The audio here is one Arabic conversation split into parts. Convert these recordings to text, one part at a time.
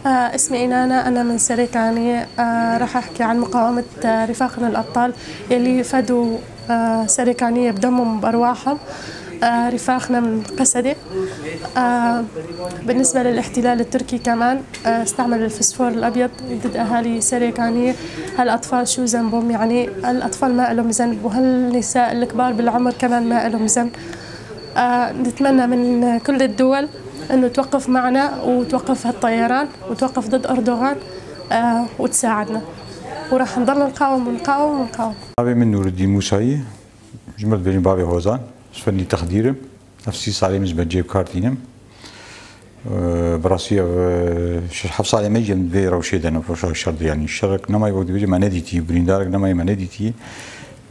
اسمي إنانا، أنا من سريكانية. راح أحكي عن مقاومة رفاقنا الأبطال يلي فدوا سريكانية بدمهم بأرواحهم. رفاقنا من قسدة. بالنسبة للاحتلال التركي كمان استعمل الفسفور الأبيض ضد أهالي سريكانية. هالأطفال شو ذنبهم؟ يعني الأطفال ما لهم ذنب، وهالنساء الكبار بالعمر كمان ما لهم ذنب. نتمنى من كل الدول انه توقف معنا وتوقف هالطيران وتوقف ضد اردوغان وتساعدنا، وراح نضل نقاوم ونقاوم ونقاوم. بابي من نور الدين موسوي، جمرت بين بابي هوزان، سفني تخديرم، نفسي صالي مش بجيب كارتينم. براسية حف صالي ميجي من بي روشيدنا فوشا الشرد، يعني الشرق نما يبغى بيجي ما نديتي بريندارك نما ما نديتي،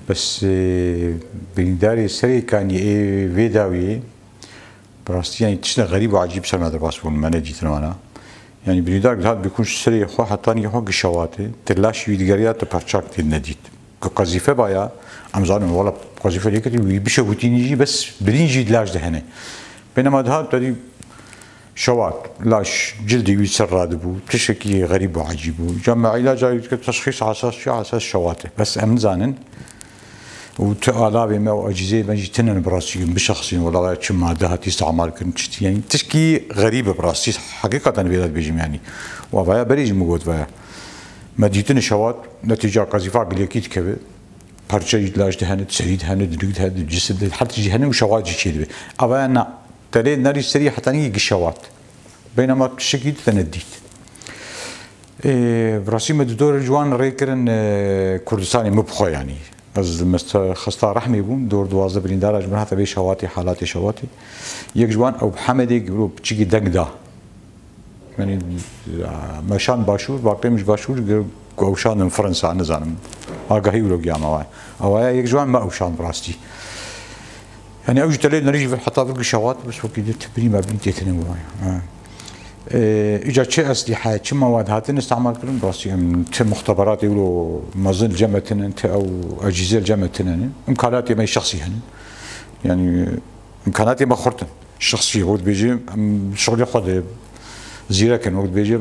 بس برينداري سري كان فيداوي براستي يعني تشنا غريب وعجيب سلمى درباسبون ما نديت أنا. يعني بريندارك هذا بيكون سري خو حتى يخو قشواته تلاش يدقريات تبرشاك تنديت كقذيفة بايا أمزانه ولا قذيفة ليك بيشوفين يجي بس برينجي دلاش دهنه، بينما هذا تري شوات لاش جلدي يسر رادبو تشكي غريب وعجيب جمع علاج تشخيص على اساس شواته، بس امزانن وتعالى ما واجزي ما جيتنا براسي بشخصي ولا كم مادة استعمال كنت يعني تشكي غريبه براسي حقيقه بيدات بيجي يعني وبايا بريج موجود بايا ما جيتنا شوات نتيجه قذيفه قليكيت كبه parça ilaç dehane, seri dehane, dülük dehane, cisim dehane, حتى جهنم وشوات جيشيد. أبا أنا ترى ناري سري حتى نيجي شوات. بينما شكيد تنديت. براسي مددور جوان ريكرن كردستاني مبخو يعني. از خستا رحمي بوم دور دوازه بريندار اجمن حتى بي شواتي حالاتي شواتي. يك جوان أو حمدي قبلو بتشيكي دقدا. يعني مشان باشور باقي مش باشور اوشان من فرنسا نزانم آگاهی ولوگی آموای آوای یک جوان ما اوشان براستي يعني اوج تلي نريج في حتى في الشوات بس وكي تبري ما بنتي تنوي اجا شيء اسلحه شي مواد هاتن استعمال كلهم براستي من مختبرات يقولوا مازن جمتن انت او اجهزه الجمتن امكاناتي ما شخصي هن يعني امكاناتي ما خرطن الشخصي هو بيجي شغلي خد زيرا كان وقت بيجي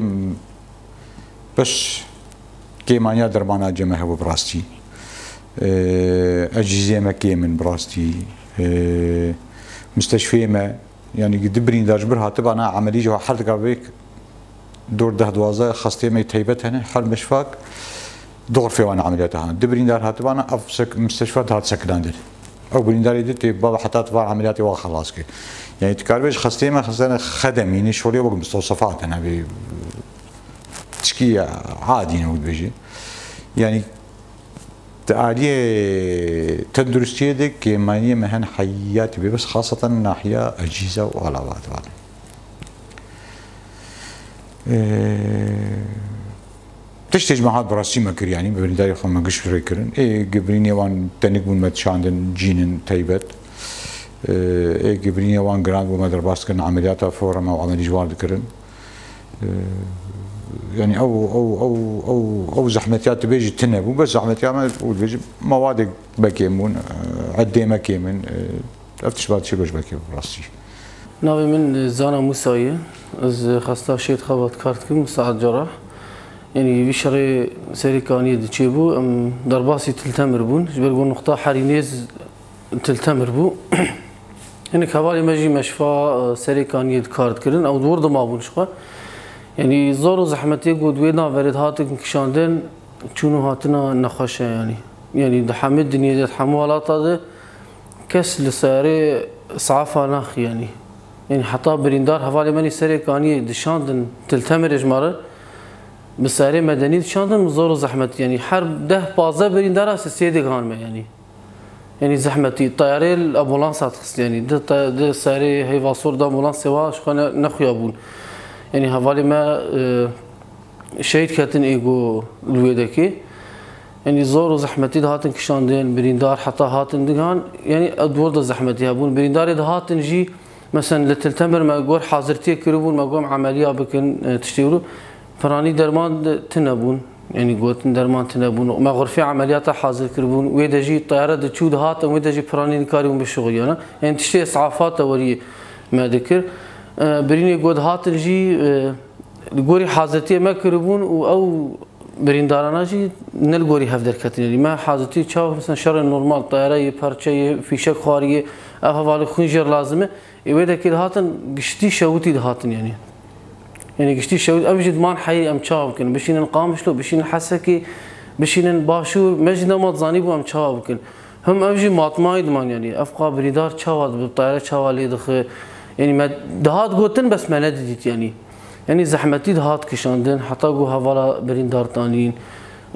بس كيمانيا درمانا جمعها براستي أجهزة ما كيمن براستي مستشفى ما يعني دبرين داج برها تبعنا عملية جو حد قابيك دور ده دوازة خاصتي ما يتهيبت هنا حل مشفاك دور في وانا عملياتها دبرين دار هاتبانا أفسك مستشفى هات سكلاندر أو برين دار يدت بابا حتى تبع عملياتي وخلاص كي يعني تكاربيش خاصتي ما خاصنا خدم يعني شغلي وقت مستوصفات أنا تشكي عادي نقول بيجي يعني تعالي تندرستي دك كمانية مهن حياتي بس خاصة ناحية أجهزة وآلات تشتج مع هاد براسي مكر يعني بنداري خو ما قش ريكرن قبريني وان تنقبون متشاندن جينن تايبت قبريني وان جراند وما درباسكن عملياتها فورا ما عملي جوار ذكرن يعني او زحمتيات بيجي تنبو بس زحمتيات ما بيجي مواد بكيمون عدي ما كيمن افتش بعد شي بكي براسي ناوي من زانا موسوية از خاصة شيء خبط كارتكم مساعد جراح يعني بشري سريكانية دتشيبو ام درباسي تلتمر بون جبرقون نقطة حرينيز تلتمر بو هناك حوالي مجي مشفى سريكانية كارت كرن او دور دمابون شخوا يعني زور زحمتي قد وينا فرد هاتك كشاندن شنو هاتنا نخشه يعني دحمد الدنيا حمولات هذا كس لساري صعفة نخ يعني حتى بريندار حوالي ماني سري كاني دشاندن تلتمر اجماله بساري مدني دشاندن زور زحمتي يعني حرب ده بازا بريندار اساسيدي كان يعني زحمتي طياري الامبولانسات خص يعني ده ساري هي فاصور ده امبولانس سوا شو نخيابون يعني حوالي ما شهيد كاتن ايجو الويدكي يعني زور وزحمتي هاتن كشاندين بريندار حتى هاتن دهان يعني ادور ده زحمتي هابون بريندار ده هاتن جي مثلا لتلتمر ما اقول حاضرتي كربون ما قوم عمليه بكن تشتيرو فراني درمان تنبون يعني قوت درمان تنبون ما غرفي عمليات حاضر كربون ويدا جي الطياره تشود هات ويدا جي فراني كاريون بالشغل يعني تشتي اسعافات وري ما ذكر بريني قد هاتن جي گوری حاضرتی ما کربون و او بریندارانجی نل گوری هفدر کتنی یعنی ما حاضرتی چاو مثلا شر نورمال طیاره پرچه فیشه خواریه احوال خونجر لازمه ایوه که هاتن گشتی شوتی هاتن يعني قشتي شوت أبجد مان حي أم تشابكن بشين القامش لو بشين حسكي بشين باشور مجد ما تزاني بو أم تشابكن هم أبجد ماطمايد مان يعني أفقا بريدار تشاوات بالطائرة تشاوالي دخ يعني ما دهات قوتن بس ما نديت يعني زحمتي دهات كشاندن حتى جو هوالا بريدار تانين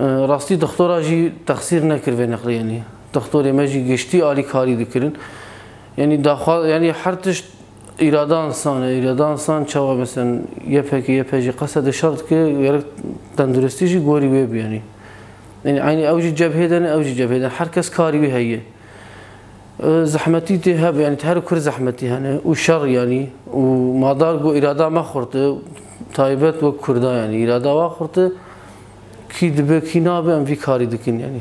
راستي دكتورة جي تخسير نكر في نقل يعني دكتورة ماجي قشتي آلي كاري ذكرن يعني داخل يعني حرتش إرادة إنسان شوا مثلا يبهجي قصد شرط كي يرك تندرستيجي قوري ويب يعني عيني أوجي جبهة حركس كاري وهي زحمتي تهب يعني تهرب كل زحمتي هنا وشر يعني وما دار جو إرادة ما خرطه تايبت وكردا يعني إرادة ما خرطه كي دبي كي نابه أم في كاري دكين يعني